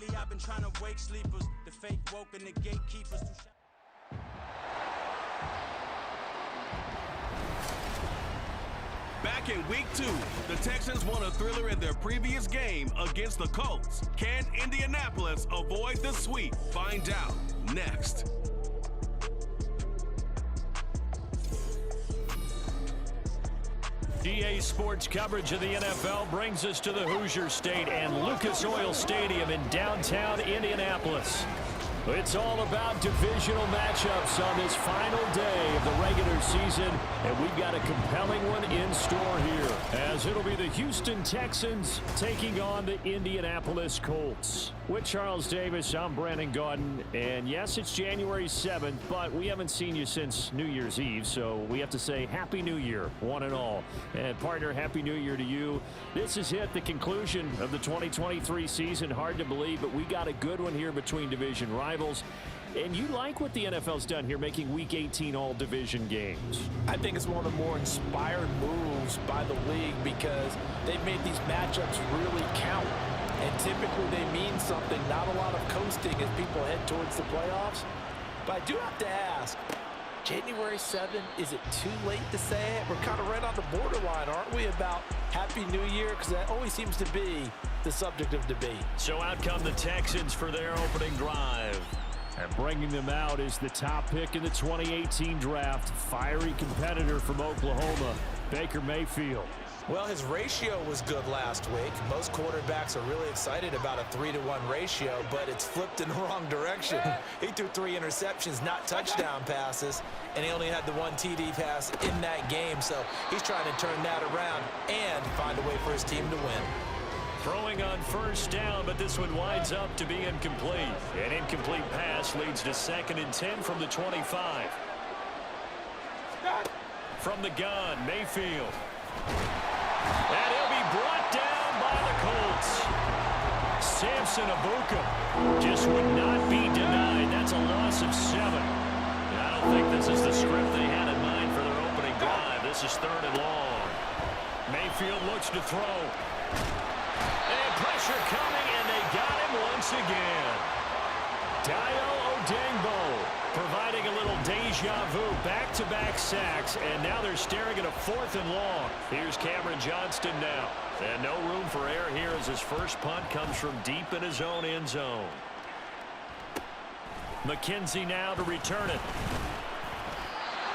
Lately I've been trying to wake sleepers, the fake woke and the gatekeepers. Back in week 2, the Texans won a thriller in their previous game against the Colts. Can Indianapolis avoid the sweep? Find out next. EA Sports coverage of the NFL brings us to the Hoosier State and Lucas Oil Stadium in downtown Indianapolis. It's all about divisional matchups on this final day of the regular season, and we've got a compelling one in store here, as it'll be the Houston Texans taking on the Indianapolis Colts. With Charles Davis, I'm Brandon Gaudin, and yes, it's January 7th, but we haven't seen you since New Year's Eve, so we have to say Happy New Year, one and all. And partner, Happy New Year to you. This has hit the conclusion of the 2023 season. Hard to believe, but we got a good one here between division rivals. And you like what the NFL's done here, making Week 18 all division games. I think it's one of the more inspired moves by the league because they've made these matchups really count. And typically they mean something, not a lot of coasting as people head towards the playoffs. But I do have to ask, January 7th, is it too late to say it? We're kind of right on the borderline, aren't we, about Happy New Year? Because that always seems to be the subject of debate. So out come the Texans for their opening drive. And bringing them out is the top pick in the 2018 draft, fiery competitor from Oklahoma, Baker Mayfield. Well, his ratio was good last week. Most quarterbacks are really excited about a 3-to-1 ratio, but it's flipped in the wrong direction. He threw 3 interceptions, not touchdown passes, and he only had the 1 TD pass in that game. So he's trying to turn that around and find a way for his team to win. Throwing on first down, but this one winds up to be incomplete. An incomplete pass leads to 2nd and 10 from the 25. From the gun, Mayfield. And he'll be brought down by the Colts. Samson Abuka just would not be denied. That's a loss of 7. I don't think this is the script they had in mind for their opening drive. This is 3rd and long. Mayfield looks to throw. And pressure coming, and they got him once again. Dayo Odeyingbo providing a little deja vu, back-to-back sacks, and now they're staring at a 4th and long. Here's Cameron Johnston now. And no room for error here as his first punt comes from deep in his own end zone. McKenzie now to return it.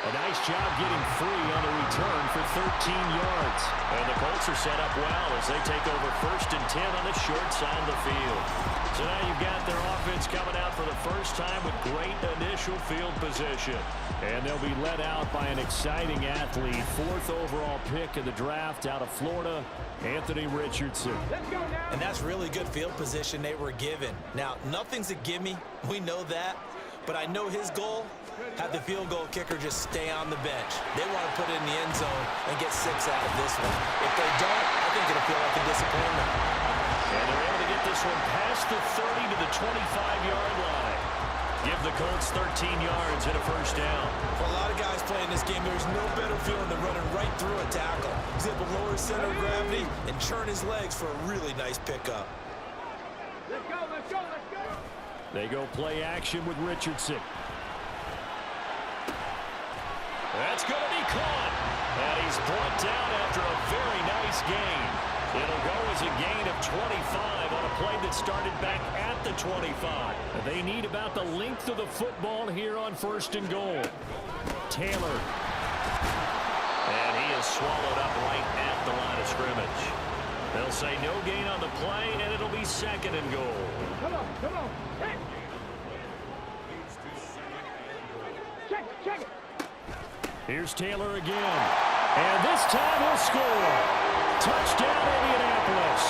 A nice job getting free on the return for 13 yards. And the Colts are set up well as they take over 1st and 10 on the short side of the field. So now you've got their offense coming out for the first time with great initial field position. And they'll be led out by an exciting athlete. 4th overall pick in the draft out of Florida, Anthony Richardson. And that's really good field position they were given. Now, nothing's a gimme. We know that. But I know his goal, have the field goal kicker just stay on the bench. They want to put it in the end zone and get 6 out of this one. If they don't, I think it'll feel like a disappointment. And they're able to get this one past the 30 to the 25-yard line. Give the Colts 13 yards and a first down. For a lot of guys playing this game, there's no better feeling than running right through a tackle. He's able to lower his center of gravity and churn his legs for a really nice pickup. Let's go, let's go, let's go. They go play action with Richardson. That's going to be caught. And he's brought down after a very nice gain. It'll go as a gain of 25 on a play that started back at the 25. They need about the length of the football here on 1st and goal. Taylor. And he is swallowed up right at the line of scrimmage. They'll say no gain on the play, and it'll be 2nd and goal. Come on, come on. Hey. Check it. Here's Taylor again. And this time he'll score. Touchdown, Indianapolis.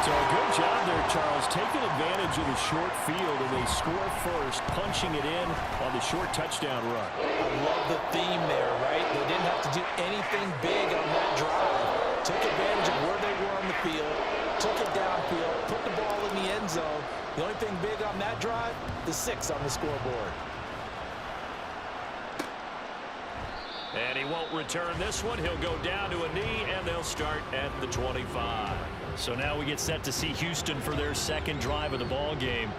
So a good job there, Charles, taking advantage of the short field, and they score first, punching it in on the short touchdown run. I love the theme there, right? They didn't have to do anything big on that drive. Took advantage of where they were on the field, took it downfield, put the ball in the end zone. The only thing big on that drive, the 6 on the scoreboard. And he won't return this one. He'll go down to a knee, and they'll start at the 25. So now we get set to see Houston for their second drive of the ball game.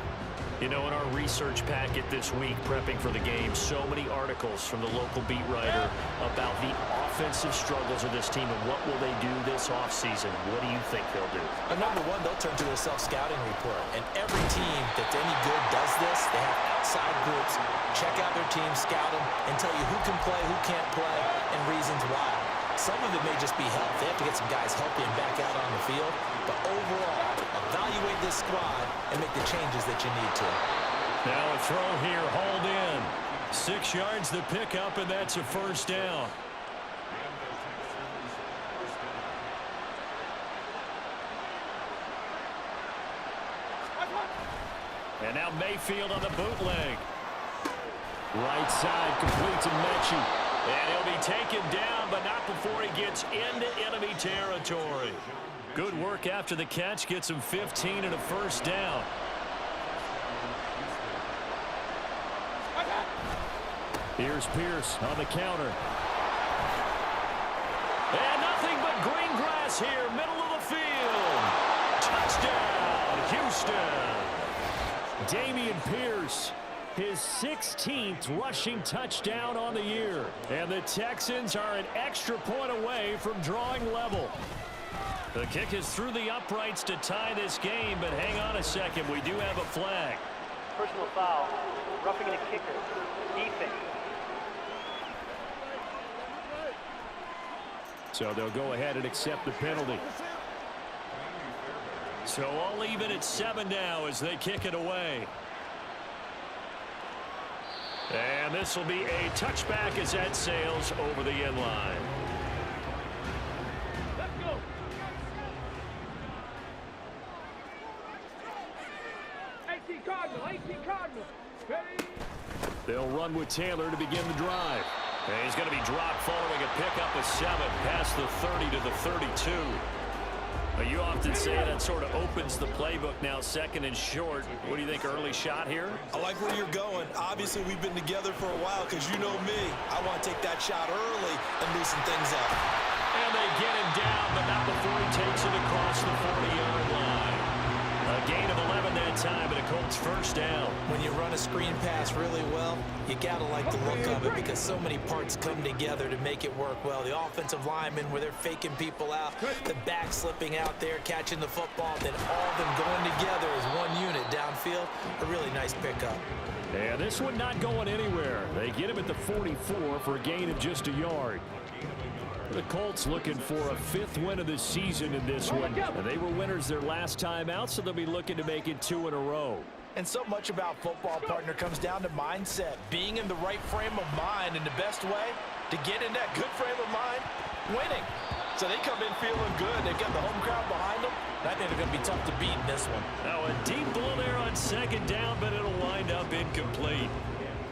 You know, in our research packet this week, prepping for the game, so many articles from the local beat writer about the offensive struggles of this team and what will they do this offseason. What do you think they'll do? Number one, they'll turn to their self-scouting report. And every team that's any good does this. They have outside groups, check out their team, scout them, and tell you who can play, who can't play, and reasons why. Some of it may just be health. They have to get some guys healthy and back out on the field. But overall, evaluate this squad and make the changes that you need to. Now a throw here, hauled in. 6 yards the pickup, and that's a first down. And now Mayfield on the bootleg. Right side, complete to Mechie. And he'll be taken down, but not before he gets into enemy territory. Good work after the catch. Gets him 15 and a first down. Here's Pierce on the counter. And nothing but green grass here, middle of the field. Touchdown, Houston. Dameon Pierce, his 16th rushing touchdown on the year. And the Texans are an extra point away from drawing level. The kick is through the uprights to tie this game, but hang on a second. We do have a flag. Personal foul, roughing a kicker, defense. So they'll go ahead and accept the penalty. So all even at 7 now as they kick it away. And this will be a touchback as that sails over the end line. Let's go. Cardinal. Ready? They'll run with Taylor to begin the drive. And he's going to be dropped following a pickup of 7 past the 30 to the 32. But you often say that sort of opens the playbook now, second and short. What do you think, early shot here? I like where you're going. Obviously, we've been together for a while because you know me. I want to take that shot early and loosen things up. And they get him down, but not before he takes it across the 40-yard line. A gain of 11 that time, and a Colts first down. When you run a screen pass really well, you got to like the look of it because so many parts come together to make it work well. The offensive linemen where they're faking people out, the back slipping out there, catching the football, then all of them going together as one unit downfield. A really nice pickup. And this one not going anywhere. They get him at the 44 for a gain of just a yard. The Colts looking for a 5th win of the season in this one. And they were winners their last time out, so they'll be looking to make it 2 in a row. And so much about football, partner, comes down to mindset. Being in the right frame of mind, and the best way to get in that good frame of mind, winning. So they come in feeling good. They've got the home crowd behind them. I think they're going to be tough to beat in this one. Now a deep ball there on second down, but it'll wind up incomplete.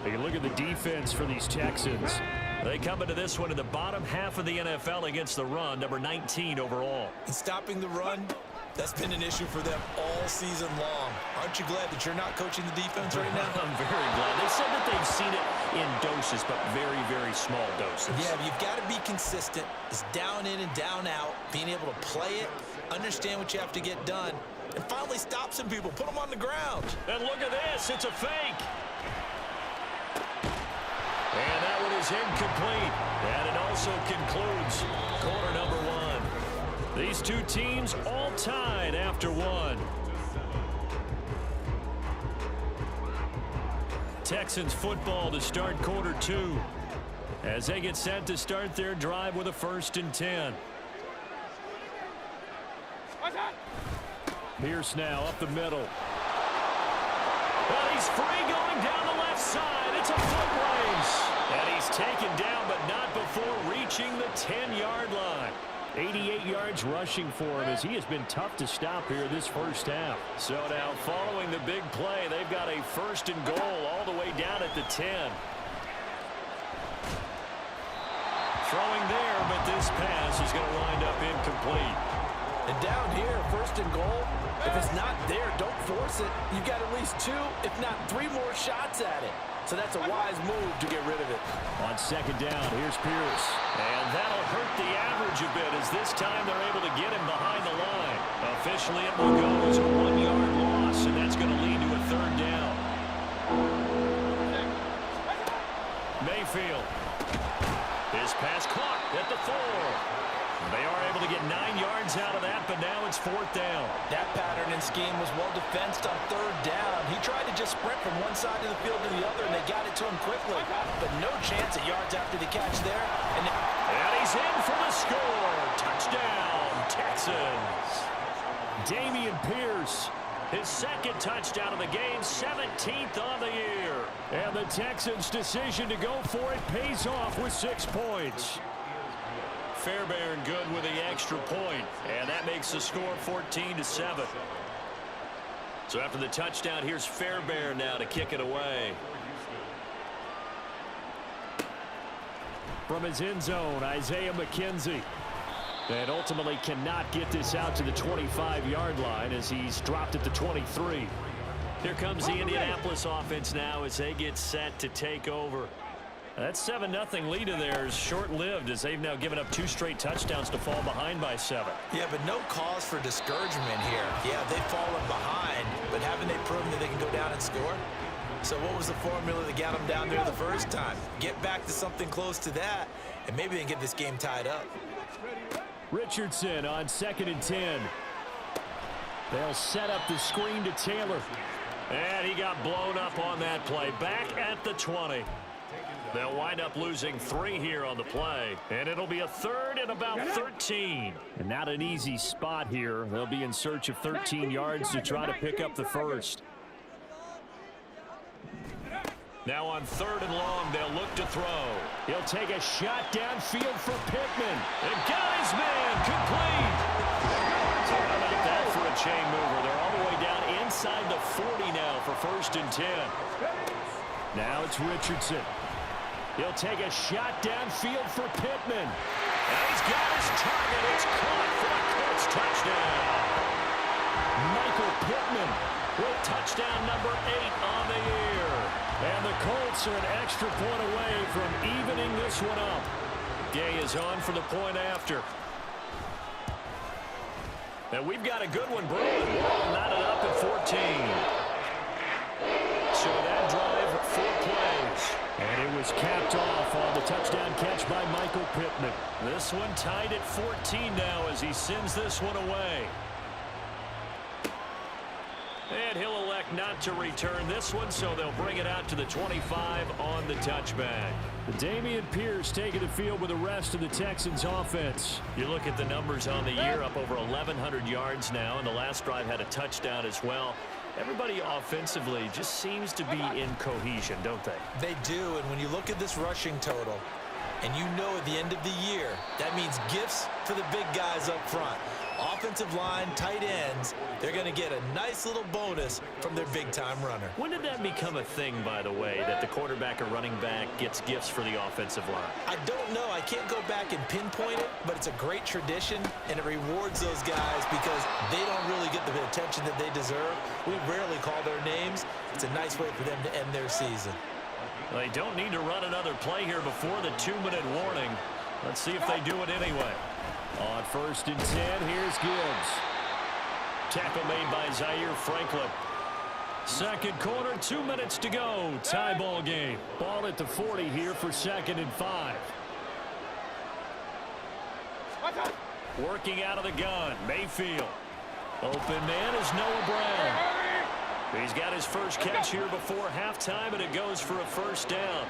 You look at the defense for these Texans. They come into this one in the bottom half of the NFL against the run, number 19 overall. And stopping the run, that's been an issue for them all season long. Aren't you glad that you're not coaching the defense right now? I'm very glad. They said that they've seen it in doses, but very, very small doses. Yeah, but you've got to be consistent. It's down in and down out, being able to play it, understand what you have to get done, and finally stop some people, put them on the ground. And look at this, it's a fake. And that one is incomplete. And it also concludes quarter number 1. These two teams all tied after 1. Texans football to start quarter 2 as they get set to start their drive with a 1st and 10. Pierce now up the middle. Well, he's free going down the left side. It's a foot race. And he's taken down, but not before reaching the 10-yard line. 88 yards rushing for him as he has been tough to stop here this first half. So now following the big play, they've got a 1st and goal all the way down at the 10. Throwing there, but this pass is going to wind up incomplete. And down here, 1st and goal, if it's not there, don't force it. You've got at least 2, if not 3 more shots at it. So that's a wise move to get rid of it. On second down, here's Pierce. And that'll hurt the average a bit as this time they're able to get him behind the line. Officially, it will go as a 1-yard loss, and that's going to lead to a 3rd down. Mayfield. His pass caught at the 4. They are able to get 9 yards out of that, but now it's 4th down. That pattern and scheme was well defensed on 3rd down. He tried to just sprint from one side of the field to the other, and they got it to him quickly. But no chance at yards after the catch there. And he's in for the score. Touchdown, Texans. Dameon Pierce, his 2nd touchdown of the game, 17th on the year. And the Texans' decision to go for it pays off with 6 points. Fairbairn good with the extra point, and that makes the score 14-7. So after the touchdown, here's Fairbairn now to kick it away. From his end zone, Isaiah McKenzie. And ultimately cannot get this out to the 25-yard line as he's dropped at the 23. Here comes the Indianapolis offense now as they get set to take over. That 7-0 lead of theirs short-lived as they've now given up 2 straight touchdowns to fall behind by 7. Yeah, but no cause for discouragement here. Yeah, they've fallen behind, but haven't they proven that they can go down and score? So what was the formula that got them down there the first time? Get back to something close to that, and maybe they can get this game tied up. Richardson on 2nd and 10. They'll set up the screen to Taylor. And he got blown up on that play. Back at the 20. They'll wind up losing 3 here on the play. And it'll be a 3rd and about 13. And not an easy spot here. They'll be in search of 13 yards to try to pick up the 1st. Now on 3rd and long, they'll look to throw. He'll take a shot downfield for Pittman. And got his man complete. So how about that for a chain mover? They're all the way down inside the 40 now for 1st and 10. Now it's Richardson. He'll take a shot downfield for Pittman. And he's got his target. It's caught for a Colts touchdown. Michael Pittman with touchdown number 8 on the year. And the Colts are an extra point away from evening this one up. Gay is on for the point after. And we've got a good one brewing. Ball knotted up at 14. So that drive, 4 plays. And it was capped off on the touchdown catch by Michael Pittman. This one tied at 14 now as he sends this one away. And he'll elect not to return this one, so they'll bring it out to the 25 on the touchback. Dameon Pierce taking the field with the rest of the Texans offense. You look at the numbers on the year, up over 1,100 yards now, and the last drive had a touchdown as well. Everybody offensively just seems to be in cohesion, don't they? They do, and when you look at this rushing total, and you know at the end of the year, that means gifts for the big guys up front. Offensive line, tight ends, they're going to get a nice little bonus from their big-time runner. When did that become a thing, by the way, that the quarterback or running back gets gifts for the offensive line? I don't know. I can't go back and pinpoint it, but it's a great tradition, and it rewards those guys because they don't really get the attention that they deserve. We rarely call their names. It's a nice way for them to end their season. They don't need to run another play here before the 2-minute warning. Let's see if they do it anyway. On 1st and 10, here's Gibbs. Tackle made by Zaire Franklin. Second quarter, 2 minutes to go. Tie ball game. Ball at the 40 here for 2nd and 5. Working out of the gun, Mayfield. Open man is Noah Brown. He's got his first catch here before halftime, and it goes for a 1st down.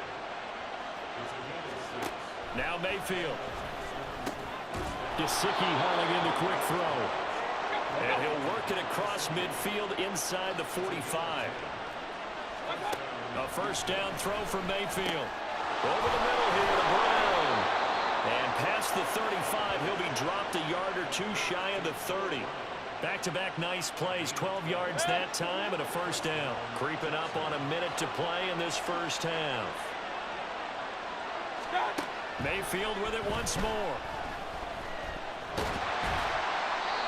Now Mayfield. Gesicki hauling in the quick throw. And he'll work it across midfield inside the 45. A 1st down throw for Mayfield. Over the middle here to Brown. And past the 35, he'll be dropped a yard or 2 shy of the 30. Back-to-back nice plays, 12 yards that time and a 1st down. Creeping up on a minute to play in this first half. Mayfield with it once more.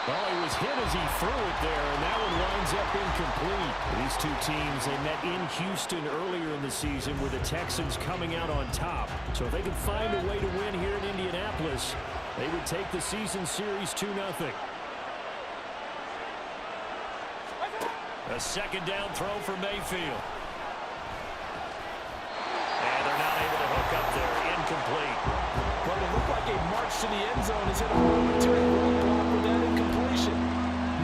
Well, he was hit as he threw it there, and that one winds up incomplete. These two teams, they met in Houston earlier in the season with the Texans coming out on top. So if they can find a way to win here in Indianapolis, they would take the season series 2-0. A second down throw for Mayfield. And they're not able to hook up there. Incomplete. Well, it looked like a march to the end zone is hit a momentary roadblock with that incompletion.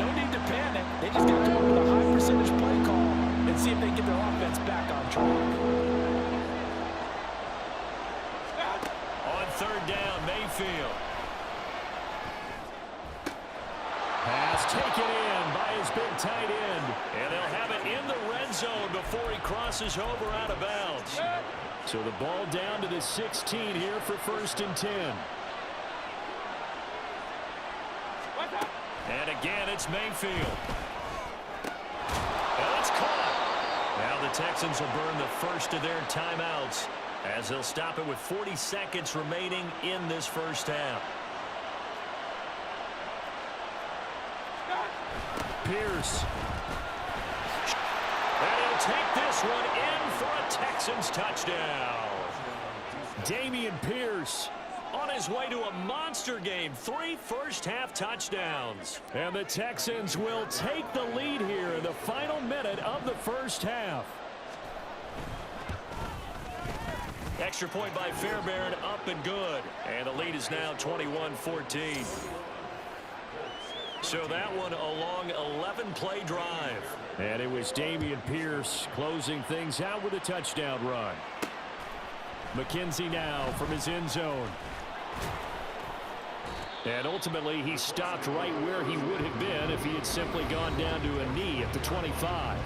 No need to panic. They just got to come up with a high percentage play call and see if they can get their offense back on track. On third down, Mayfield. Pass taken in by his big tight end. And they'll have it in the red zone before he crosses over out of bounds. So the ball down to the 16 here for 1st and 10. And again, it's Mayfield. And it's caught. Now the Texans will burn the first of their timeouts as they'll stop it with 40 seconds remaining in this first half. Pierce. And he'll take this one in for a Texans touchdown. Dameon Pierce on his way to a monster game. 3 first-half touchdowns. And the Texans will take the lead here in the final minute of the first half. Extra point by Fairbairn, up and good. And the lead is now 21-14. So that one a long 11-play drive. And it was Dameon Pierce closing things out with a touchdown run. McKenzie now from his end zone. And ultimately he stopped right where he would have been if he had simply gone down to a knee at the 25.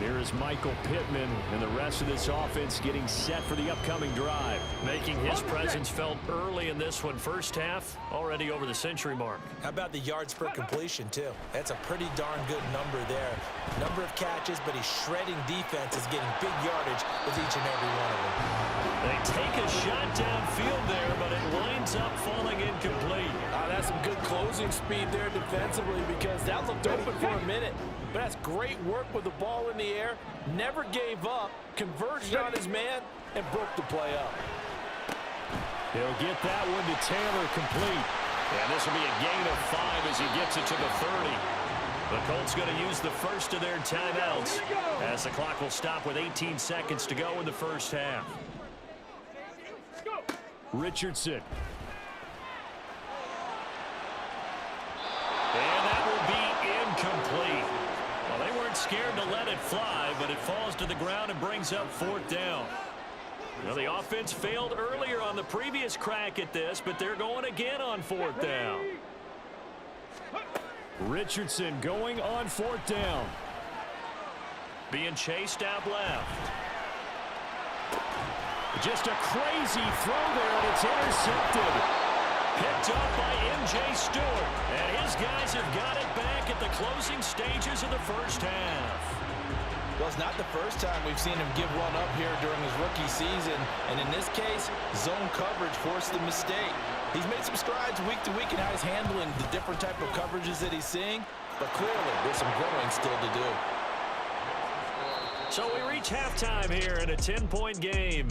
Here is Michael Pittman and the rest of this offense getting set for the upcoming drive. Making his presence felt early in this one. First half already over the century mark. How about the yards per completion, too? That's a pretty darn good number there. Number of catches, but he's shredding defense, is getting big yardage with each and every one of them. They take a shot downfield there, but it winds up falling incomplete. That's some good closing speed there defensively because that looked open for a minute. But that's great work with the ball in the air. Never gave up, converged on his man, and broke the play up. He'll get that one to Taylor complete. And this will be a gain of 5 as he gets it to the 30. The Colts going to use the first of their timeouts as the clock will stop with 18 seconds to go in the first half. Richardson. And that will be incomplete. Well, they weren't scared to let it fly, but it falls to the ground and brings up 4th down. Well, the offense failed earlier on the previous crack at this, but they're going again on 4th down. Richardson going on 4th down. Being chased out left. Just a crazy throw there, and it's intercepted. Picked up by M.J. Stewart. And his guys have got it back at the closing stages of the first half. Well, it's not the first time we've seen him give one up here during his rookie season. And in this case, zone coverage forced the mistake. He's made some strides week to week in how he's handling the different type of coverages that he's seeing. But clearly, there's some growing still to do. So we reach halftime here in a 10-point game.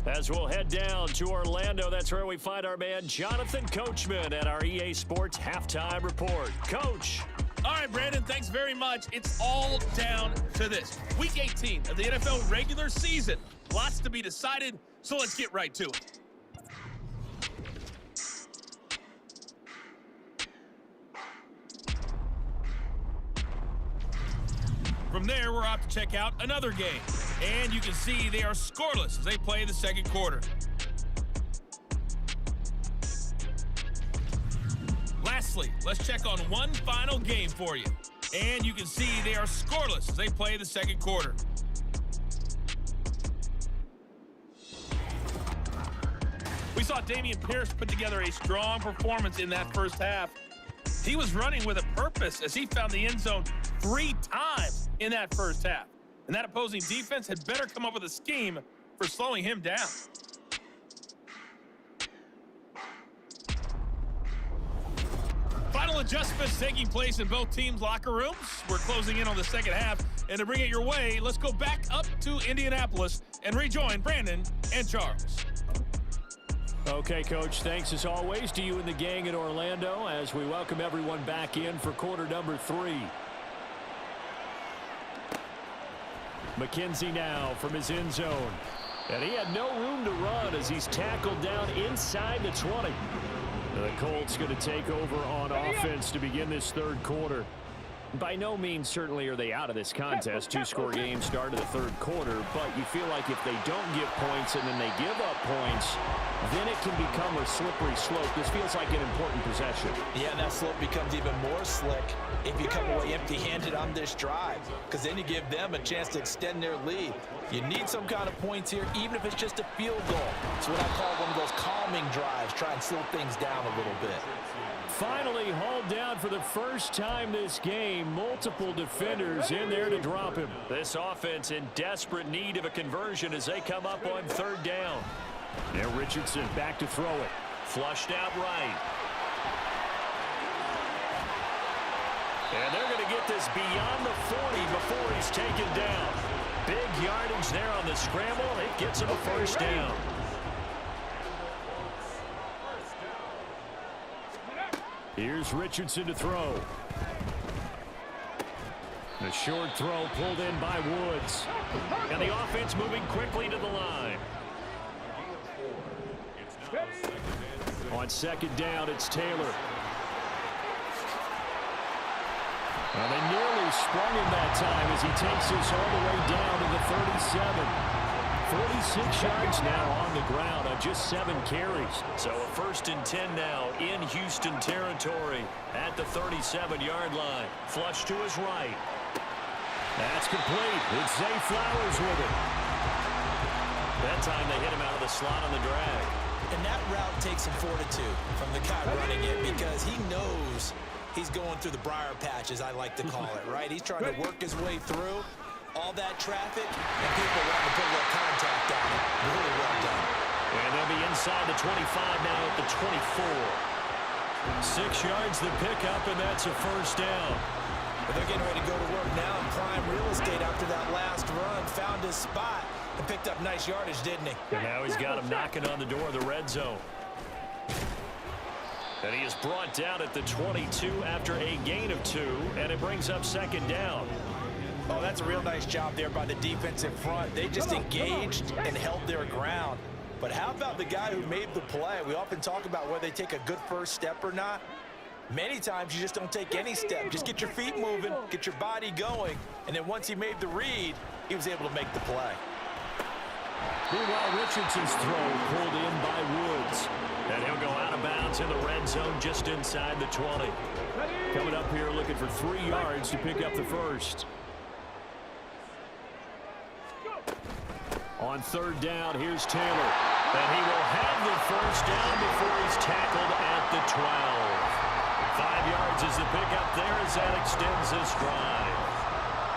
As we'll head down to Orlando, that's where we find our man Jonathan Coachman at our EA Sports Halftime Report. Coach. All right, Brandon, thanks very much. It's all down to this. Week 18 of the NFL regular season. Lots to be decided, so let's get right to it. From there, we're off to check out another game. And you can see they are scoreless as they play the second quarter. Lastly, let's check on one final game for you. And you can see they are scoreless as they play the second quarter. We saw Dameon Pierce put together a strong performance in that first half. He was running with a purpose as he found the end zone 3 times in that first half. And that opposing defense had better come up with a scheme for slowing him down. Final adjustments taking place in both teams' locker rooms. We're closing in on the second half. And to bring it your way, let's go back up to Indianapolis and rejoin Brandon and Charles. Okay, Coach, thanks as always to you and the gang in Orlando as we welcome everyone back in for quarter number 3. McKenzie now from his end zone. And he had no room to run as he's tackled down inside the 20. The Colts going to take over on offense to begin this third quarter. By no means certainly are they out of this contest. Two-score game start of the third quarter, but you feel like if they don't give points and then they give up points, then it can become a slippery slope. This feels like an important possession. Yeah, and that slope becomes even more slick if you come away empty-handed on this drive, because then you give them a chance to extend their lead. You need some kind of points here, even if it's just a field goal. It's what I call one of those calming drives, try and slow things down a little bit. Finally hauled down for the first time this game. Multiple defenders in there to drop him. This offense in desperate need of a conversion as they come up on third down. Now Richardson back to throw it. Flushed out right. And they're going to get this beyond the 40 before he's taken down. Big yardage there on the scramble. It gets him a first down. Here's Richardson to throw. The short throw pulled in by Woods. And the offense moving quickly to the line. On second down, it's Taylor. Well, they nearly sprung him that time as he takes this all the way down to the 37. 46 yards now on the ground on just 7 carries. So a 1st and 10 now in Houston territory at the 37-yard line. Flush to his right. That's complete. It's Zay Flowers with it. That time they hit him out of the slot on the drag. And that route takes some fortitude from the guy running it, because he knows he's going through the briar patch, as I like to call it, right? He's trying to work his way through all that traffic, and people want to put a little contact on it. Really well done. And they'll be inside the 25 now at the 24. 6 yards the pickup, and that's a first down. But they're getting ready to go to work now and prime real estate after that last run. Found his spot and picked up nice yardage, didn't he? And now he's got him knocking on the door of the red zone. And he is brought down at the 22 after a gain of 2, and it brings up second down. Oh, that's a real nice job there by the defensive front. They just engaged and held their ground. But how about the guy who made the play? We often talk about whether they take a good first step or not. Many times you just don't take any step. Just get your feet moving, get your body going, and then once he made the read, he was able to make the play. Meanwhile, Richardson's throw pulled in by Woods. And he'll go out of bounds in the red zone just inside the 20. Coming up here looking for 3 yards to pick up the first. On third down, here's Taylor. And he will have the first down before he's tackled at the 12. 5 yards is the pickup there as that extends this drive.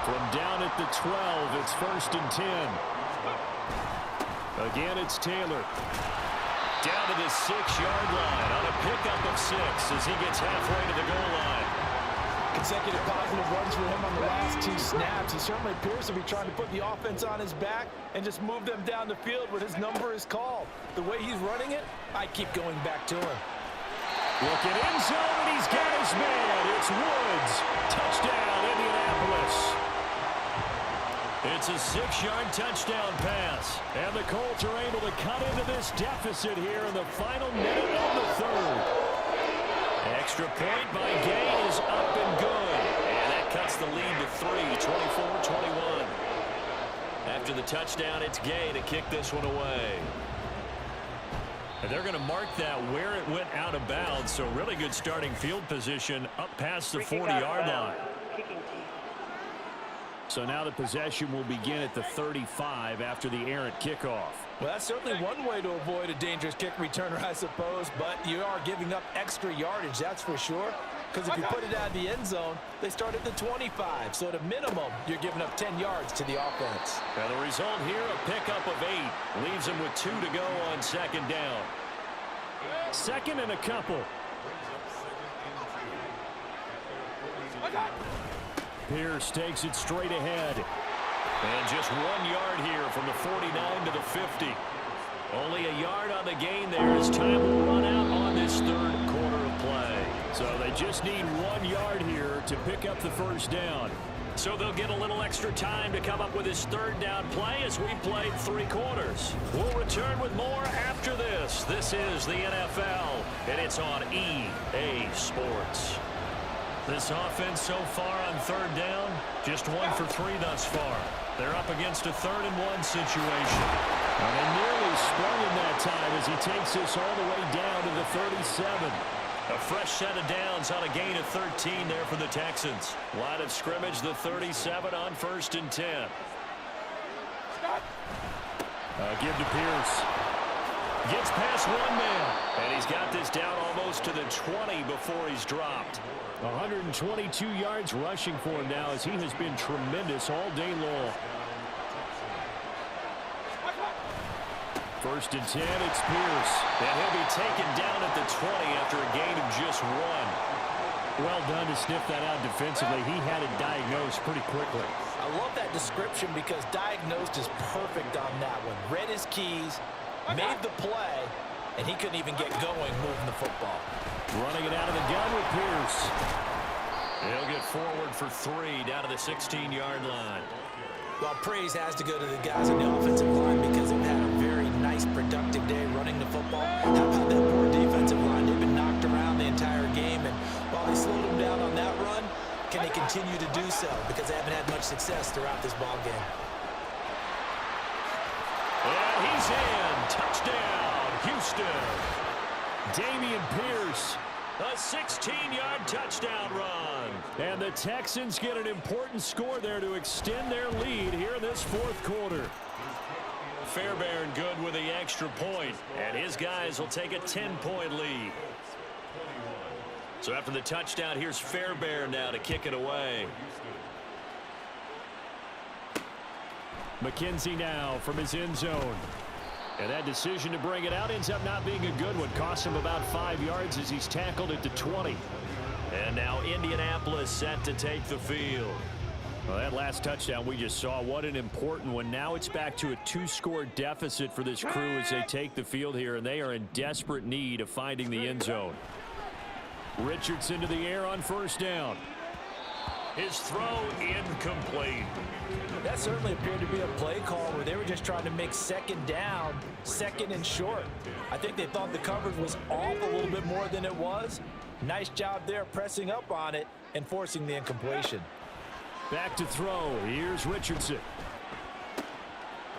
From down at the 12, it's 1st and 10. Again, it's Taylor. Down to the 6-yard line on a pickup of 6 as he gets halfway to the goal line. Consecutive positive runs for him on the last 2 snaps. He certainly appears to be trying to put the offense on his back and just move them down the field when his number is called. The way he's running it, I keep going back to him. Looking end zone, and he's got his man. It's Woods. Touchdown, Indianapolis. It's a 6-yard touchdown pass. And the Colts are able to cut into this deficit here in the final minute of the third. Extra point by Gay is up and good. And that cuts the lead to 3, 24-21. After the touchdown, it's Gay to kick this one away. And they're going to mark that where it went out of bounds. So really good starting field position up past the 40-yard line. So now the possession will begin at the 35 after the errant kickoff. Well, that's certainly one way to avoid a dangerous kick returner, I suppose, but you are giving up extra yardage, that's for sure. Because if you put it out of the end zone, they start at the 25. So at a minimum, you're giving up 10 yards to the offense. Now the result here, a pickup of 8. Leaves them with 2 to go on second down. Second and a couple. Pierce takes it straight ahead. And just 1 yard here from the 49 to the 50. Only a yard on the gain there as time will run out on this third quarter of play. So they just need 1 yard here to pick up the first down. So they'll get a little extra time to come up with his third down play as we played 3 quarters. We'll return with more after this. This is the NFL, and it's on EA Sports. This offense so far on third down, just 1 for 3 thus far. They're up against a 3rd-and-1 situation. And they nearly sprung in that time as he takes this all the way down to the 37. A fresh set of downs on a gain of 13 there for the Texans. Line of scrimmage, the 37 on 1st and 10. Give to Pierce. Gets past 1 man. And he's got this down almost to the 20 before he's dropped. 122 yards rushing for him now as he has been tremendous all day long. 1st and 10, it's Pierce. And he'll be taken down at the 20 after a gain of just 1. Well done to sniff that out defensively. He had it diagnosed pretty quickly. I love that description because diagnosed is perfect on that one. Read his keys, made the play, and he couldn't even get going moving the football. Running it out of the gun with Pierce. He'll get forward for 3 down to the 16-yard line. Well, praise has to go to the guys in the offensive line because they've had a very nice, productive day running the football. How about that poor defensive line? They've been knocked around the entire game, and while they slowed them down on that run, can they continue to do so? Because they haven't had much success throughout this ball game. And he's in. Touchdown, Houston. Dameon Pierce, a 16-yard touchdown run. And the Texans get an important score there to extend their lead here in this 4th quarter. Fairbairn good with the extra point, and his guys will take a 10-point lead. So after the touchdown, here's Fairbairn now to kick it away. McKenzie now from his end zone. And that decision to bring it out ends up not being a good one. Costs him about 5 yards as he's tackled at the 20. And now Indianapolis set to take the field. Well, that last touchdown we just saw, what an important one. Now it's back to a 2-score deficit for this crew as they take the field here, and they are in desperate need of finding the end zone. Richardson to the air on 1st down. His throw incomplete. That certainly appeared to be a play call where they were just trying to make 2nd down, 2nd and short. I think they thought the coverage was off a little bit more than it was. Nice job there pressing up on it and forcing the incompletion. Back to throw. Here's Richardson.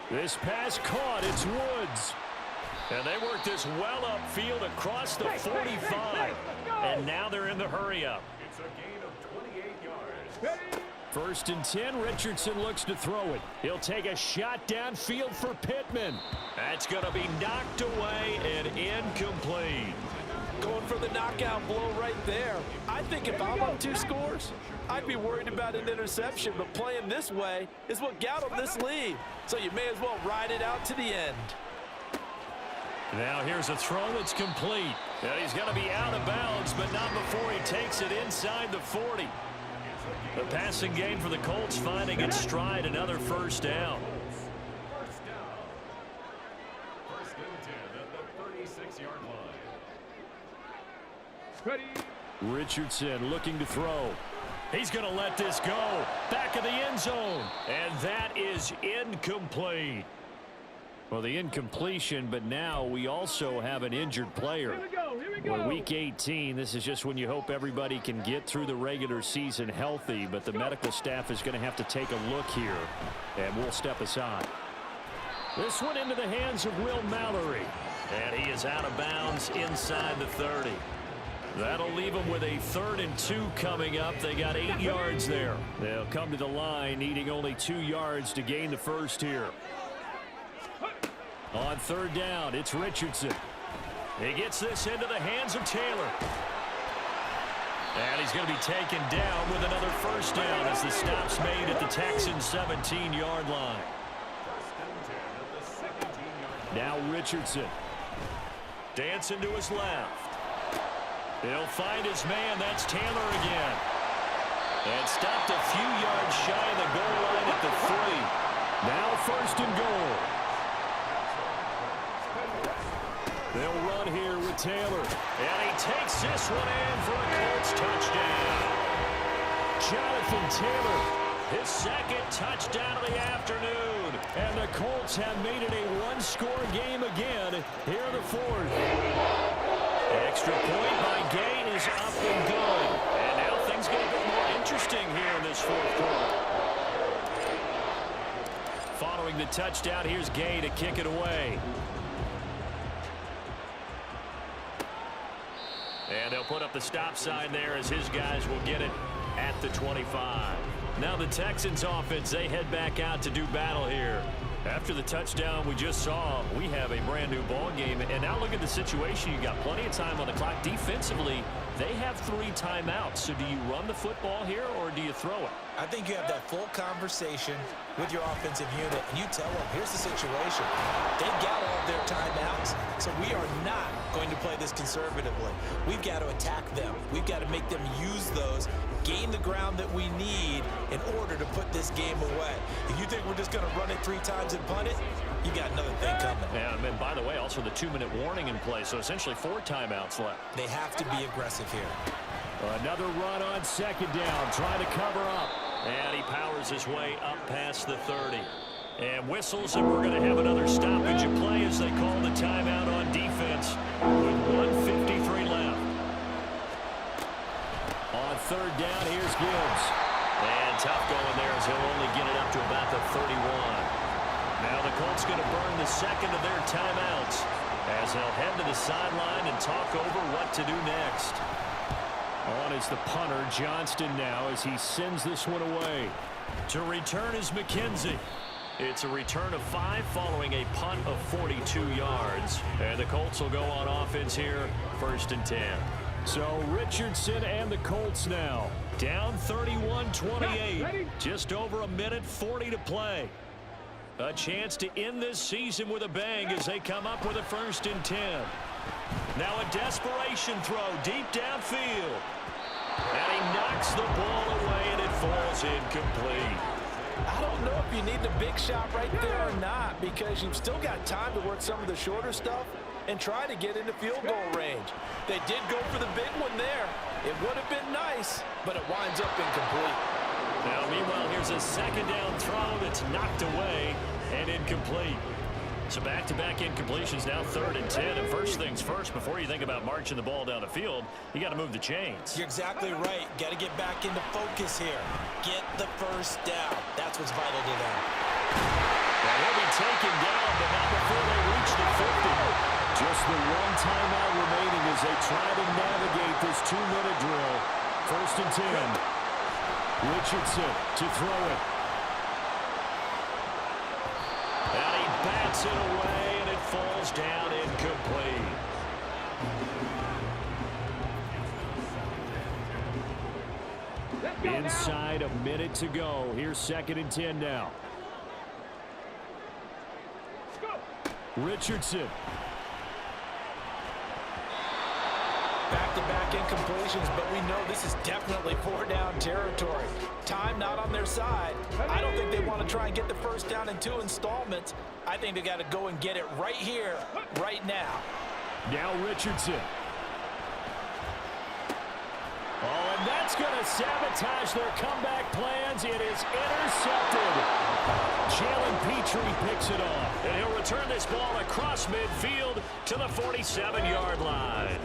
This pass caught. It's Woods. And they work this well upfield across the 45. And now they're in the hurry-up. It's a gain of 28 yards. 1st and 10, Richardson looks to throw it. He'll take a shot downfield for Pittman. That's going to be knocked away and incomplete. Going for the knockout blow right there. I think if I'm up 2 scores, I'd be worried about an interception, but playing this way is what got him this lead. So you may as well ride it out to the end. Now here's a throw that's complete. And he's going to be out of bounds, but not before he takes it inside the 40. The passing game for the Colts finding its stride, another 1st down. 1st and 10 at the 36-yard line. Richardson looking to throw. He's going to let this go. Back of the end zone. And that is incomplete. Well, the incompletion, but now we also have an injured player. Here we go. Well, week 18, this is just when you hope everybody can get through the regular season healthy, but the medical staff is going to have to take a look here, and we'll step aside. This one into the hands of Will Mallory, and he is out of bounds inside the 30. That'll leave them with a 3rd and 2 coming up. They got 8 yards there. They'll come to the line needing only 2 yards to gain the 1st here. On 3rd down, it's Richardson. He gets this into the hands of Taylor. And he's going to be taken down with another 1st down as the stop's made at the Texans' 17-yard line. Now Richardson. Dancing to his left. He'll find his man. That's Taylor again. And stopped a few yards shy of the goal line at the 3. Now 1st and goal. They'll run here with Taylor. And he takes this one in for a Colts touchdown. Jonathan Taylor his second touchdown of the afternoon. And the Colts have made it a one-score game again here in the fourth. Extra point by Gay is up and good. And now things get a bit more interesting here in this fourth quarter. Following the touchdown, here's Gay to kick it away. And they'll put up the stop sign there as his guys will get it at the 25. Now the Texans offense, they head back out to do battle here. After the touchdown we just saw, we have a brand new ball game. And now look at the situation. You got plenty of time on the clock. Defensively, they have 3 timeouts. So do you run the football here or do you throw it? I think you have that full conversation with your offensive unit, and you tell them, here's the situation. They've got all of their timeouts, so we are not going to play this conservatively. We've got to attack them. We've got to make them use those, gain the ground that we need in order to put this game away. If you think we're just going to run it 3 times and punt it, you got another thing coming. And by the way, also the 2-minute warning in play, so essentially 4 timeouts left. They have to be aggressive here. Another run on second down, trying to cover up. And he powers his way up past the 30. And whistles, and we're going to have another stoppage of play as they call the timeout on defense with 1:53 left. On third down, here's Gibbs. And tough going there as he'll only get it up to about the 31. Now the Colts going to burn the second of their timeouts as they'll head to the sideline and talk over what to do next. On is the punter, Johnston, now as he sends this one away. To return is McKenzie. It's a return of 5 following a punt of 42 yards. And the Colts will go on offense here, 1st and 10. So Richardson and the Colts now down 31-28. Just over a minute 40 to play. A chance to end this season with a bang as they come up with a 1st and 10. Now a desperation throw deep downfield. And he knocks the ball away, and it falls incomplete. I don't know if you need the big shot right there or not, because you've still got time to work some of the shorter stuff and try to get into field goal range. They did go for the big one there. It would have been nice, but it winds up incomplete. Now, meanwhile, here's a second down throw that's knocked away and incomplete. So back-to-back incompletions, now 3rd and 10. And first things first, before you think about marching the ball down the field, you got to move the chains. You're exactly right. Got to get back into focus here. Get the first down. That's what's vital to them. Now he'll be taken down, but not before they reach the 50. Just the 1 timeout remaining as they try to navigate this 2-minute drill. 1st and 10. Richardson to throw it. And he bats it away, and it falls down incomplete. Inside a minute to go. Here's 2nd and 10 now. Richardson. Back-to-back incompletions, but we know this is definitely 4-down territory. Time not on their side. I don't think they want to try and get the first down in 2 installments. I think they got to go and get it right here, right now. Now Richardson. Oh, and that's going to sabotage their comeback plans. It is intercepted. Jalen Petrie picks it off, and he'll return this ball across midfield to the 47-yard line.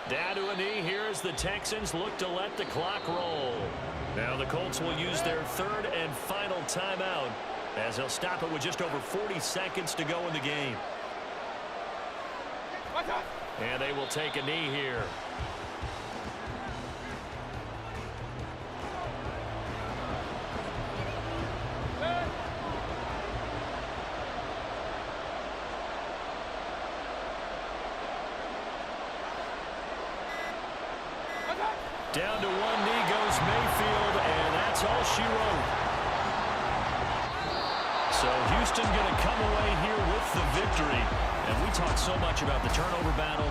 Down to a knee here as the Texans look to let the clock roll. Now the Colts will use their 3rd and final timeout as they'll stop it with just over 40 seconds to go in the game. And they will take a knee here. Down to 1 knee goes Mayfield, and that's all she wrote. So Houston going to come away here with the victory. And we talked so much about the turnover battle,